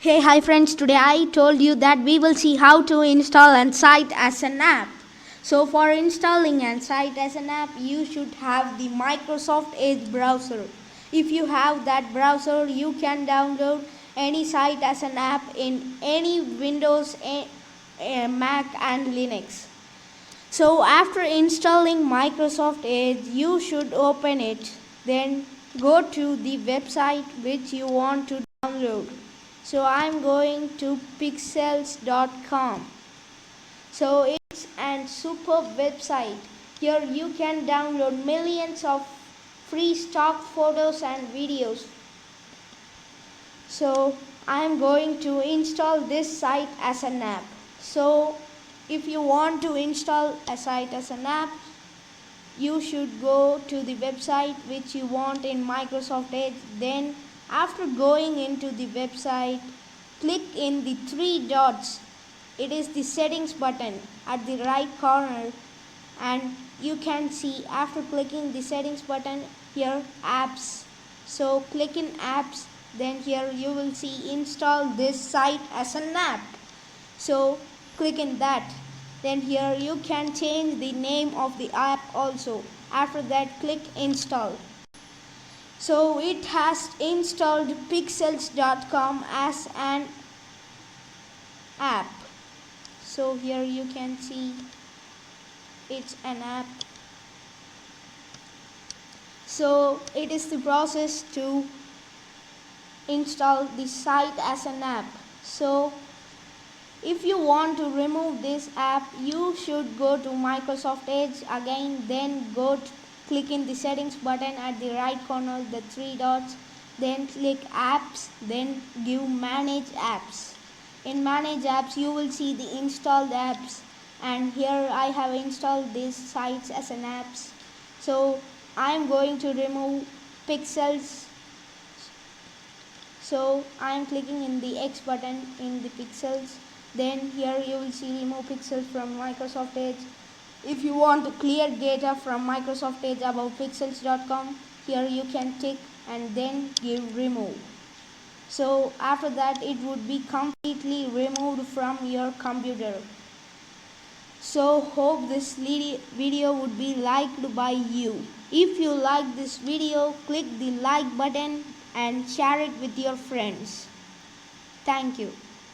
Hey, hi friends, today I told you that we will see how to install and site as an app. So for installing and site as an app, you should have the Microsoft Edge browser. If you have that browser, you can download any site as an app in any Windows, Mac and Linux. So after installing Microsoft Edge, you should open it. Then go to the website which you want to download. So I'm going to pixels.com. So it's a superb website. Here you can download millions of free stock photos and videos. So I'm going to install this site as an app. So if you want to install a site as an app, you should go to the website which you want in Microsoft Edge. Then after going into the website, click in the three dots. It is the settings button at the right corner, and you can see after clicking the settings button here apps. So click in apps, then here you will see install this site as an app. So click in that. Then here you can change the name of the app also. After that, click install. So it has installed pixels.com as an app. So here you can see it's an app. So it is the process to install the site as an app. So if you want to remove this app, you should go to Microsoft Edge again, then click in the settings button at the right corner, the three dots, then click apps, then give manage apps. In manage apps, you will see the installed apps, and here I have installed these sites as an apps. So I am going to remove pixels. So I am clicking in the X button in the pixels. Then here you will see remove pixels from Microsoft Edge. If you want to clear data from Microsoft Edge about pixels.com, here you can tick and then give remove. So after that, it would be completely removed from your computer. So hope this video would be liked by you. If you like this video, click the like button and share it with your friends. Thank you.